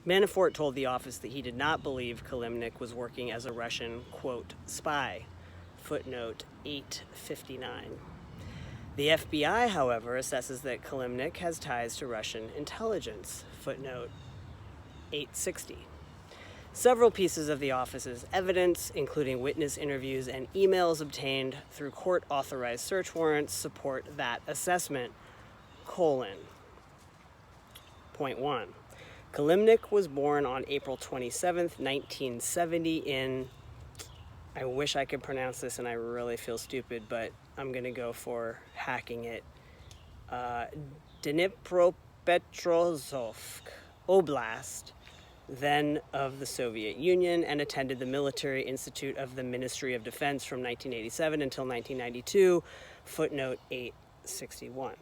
Manafort told the office that he did not believe Kilimnik was working as a Russian, quote, spy, footnote 859. The FBI, however, assesses that Kilimnik has ties to Russian intelligence, footnote 860. Several pieces of the office's evidence, including witness interviews and emails obtained through court-authorized search warrants, support that assessment, Point 1. Kilimnik was born on April 27th, 1970 in, I wish I could pronounce this and I really feel stupid, but I'm going to go for hacking it, Dnipropetrovsk Oblast, then of the Soviet Union, and attended the Military Institute of the Ministry of Defense from 1987 until 1992, footnote 861.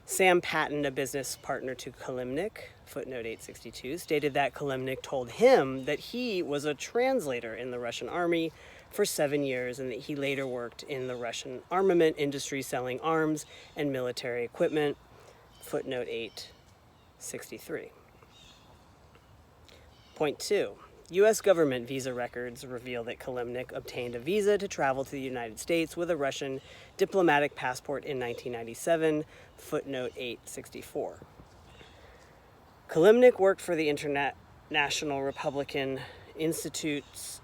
Sam Patton, a business partner to Kilimnik, footnote 862, stated that Kilimnik told him that he was a translator in the Russian army for 7 years and that he later worked in the Russian armament industry selling arms and military equipment, footnote 863. Point 2. U.S. government visa records reveal that Kilimnik obtained a visa to travel to the United States with a Russian diplomatic passport in 1997, footnote 864. Kilimnik worked for the International Republican Institute's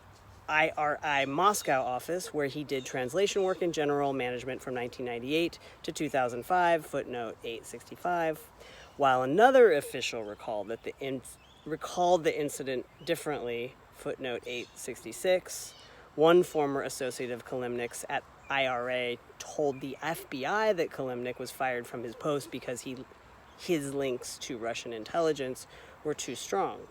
IRI Moscow office, where he did translation work in general management from 1998 to 2005, footnote 865, while another official recalled the incident differently, footnote 866. One former associate of Kilimnik's at IRA told the FBI that Kilimnik was fired from his post because his links to Russian intelligence were too strong.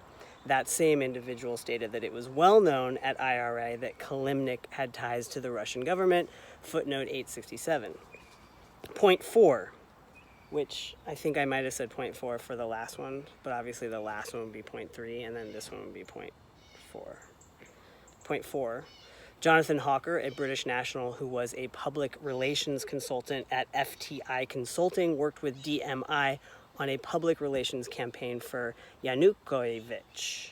That same individual stated that it was well known at IRA that Kilimnik had ties to the Russian government, footnote 867. Point 4. Which I think I might have said 0.4 for the last one, but obviously the last one would be 0.3, and then this one would be 0.4. 0.4. Jonathan Hawker, a British national who was a public relations consultant at FTI Consulting, worked with DMI on a public relations campaign for Yanukovych.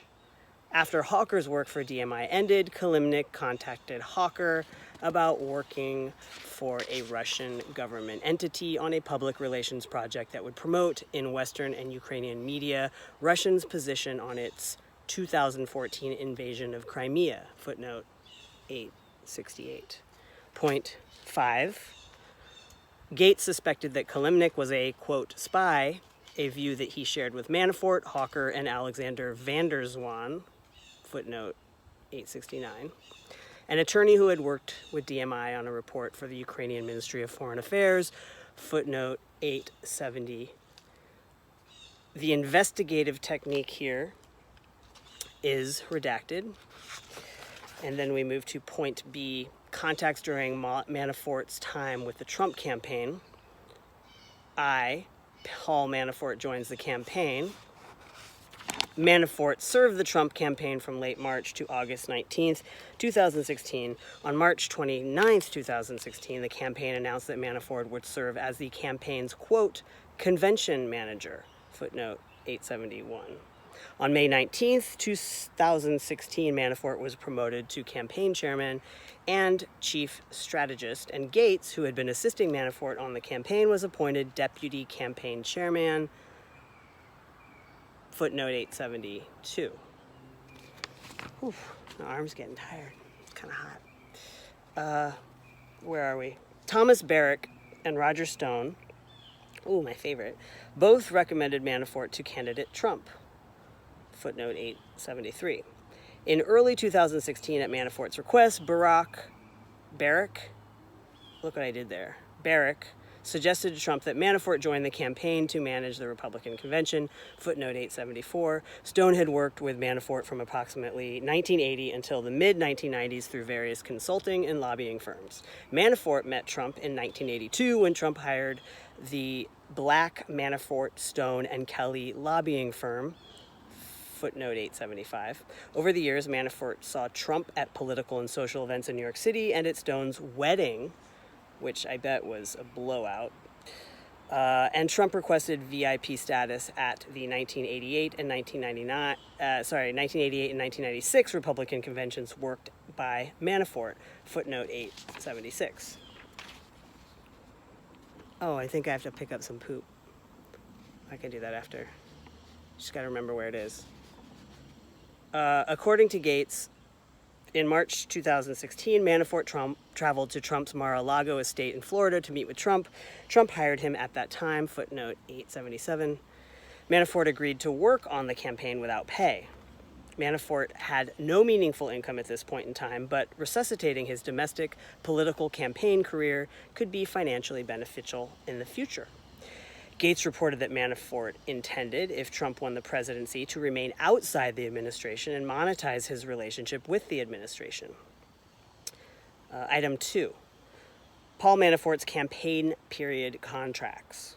After Hawker's work for DMI ended, Kilimnik contacted Hawker about working for a Russian government entity on a public relations project that would promote in Western and Ukrainian media Russia's position on its 2014 invasion of Crimea, footnote 868. Point 5. Gates suspected that Kilimnik was a, quote, spy, a view that he shared with Manafort, Hawker, and Alexander van der Zwaan, footnote 869. An attorney who had worked with DMI on a report for the Ukrainian Ministry of Foreign Affairs, footnote 870. The investigative technique here is redacted. And then we move to point B, contacts during Manafort's time with the Trump campaign. Paul Manafort joins the campaign. Manafort served the Trump campaign from late March to August 19th, 2016. On March 29th, 2016, the campaign announced that Manafort would serve as the campaign's, quote, convention manager, footnote 871. On May 19th, 2016, Manafort was promoted to campaign chairman and chief strategist, and Gates, who had been assisting Manafort on the campaign, was appointed deputy campaign chairman, footnote 872. Whew, my arm's getting tired. It's kind of hot. Where are we? Thomas Barrack and Roger Stone, my favorite, both recommended Manafort to candidate Trump, footnote 873. In early 2016, at Manafort's request, Barrack, look what I did there, Barrack suggested to Trump that Manafort join the campaign to manage the Republican convention, footnote 874. Stone had worked with Manafort from approximately 1980 until the mid-1990s through various consulting and lobbying firms. Manafort met Trump in 1982 when Trump hired the Black, Manafort, Stone, and Kelly lobbying firm, footnote 875. Over the years, Manafort saw Trump at political and social events in New York City and at Stone's wedding, which I bet was a blowout. And Trump requested VIP status at the 1988 and 1996 Republican conventions worked by Manafort, footnote 876. Oh, I think I have to pick up some poop. I can do that after. Just got to remember where it is. According to Gates, in March 2016, Manafort traveled to Trump's Mar-a-Lago estate in Florida to meet with Trump. Trump hired him at that time, footnote 877. Manafort agreed to work on the campaign without pay. Manafort had no meaningful income at this point in time, but resuscitating his domestic political campaign career could be financially beneficial in the future. Gates reported that Manafort intended, if Trump won the presidency, to remain outside the administration and monetize his relationship with the administration. Item 2. Paul Manafort's campaign period contacts.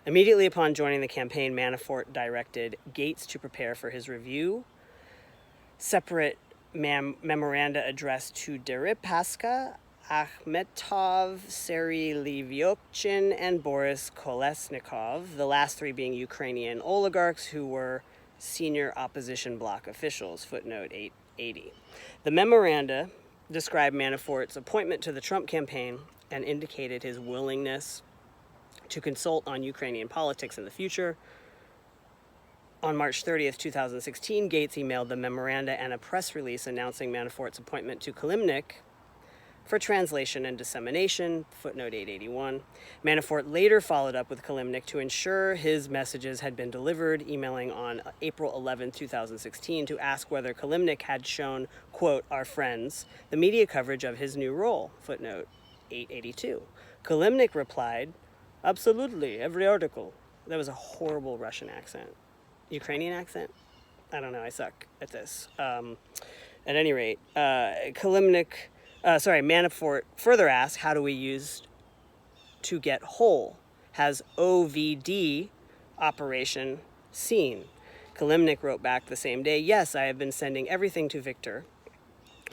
Immediately upon joining the campaign, Manafort directed Gates to prepare for his review. Separate memoranda addressed to Deripaska, Akhmetov, Sergei Lyvyokhin, and Boris Kolesnikov, the last three being Ukrainian oligarchs who were senior opposition bloc officials, footnote 880. The memoranda described Manafort's appointment to the Trump campaign and indicated his willingness to consult on Ukrainian politics in the future. On March 30th, 2016, Gates emailed the memoranda and a press release announcing Manafort's appointment to Kilimnik for translation and dissemination, footnote 881. Manafort later followed up with Kilimnik to ensure his messages had been delivered, emailing on April 11, 2016, to ask whether Kilimnik had shown, quote, our friends, the media coverage of his new role, footnote 882. Kilimnik replied, absolutely, every article. That was a horrible Russian accent. Ukrainian accent? I don't know, I suck at this. At any rate, Manafort further asked, how do we use to get whole? Has OVD operation seen? Kilimnik wrote back the same day, yes, I have been sending everything to Victor,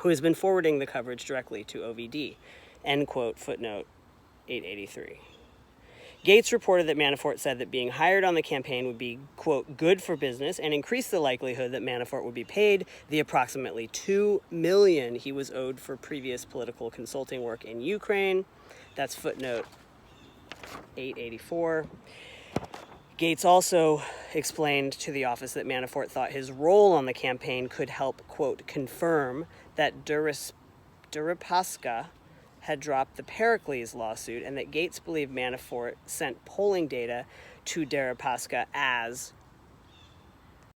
who has been forwarding the coverage directly to OVD. End quote, footnote 883. Gates reported that Manafort said that being hired on the campaign would be, quote, good for business and increase the likelihood that Manafort would be paid the approximately $2 million he was owed for previous political consulting work in Ukraine. That's footnote 884. Gates also explained to the office that Manafort thought his role on the campaign could help, quote, confirm that Deripaska had dropped the Pericles lawsuit and that Gates believed Manafort sent polling data to Deripaska as,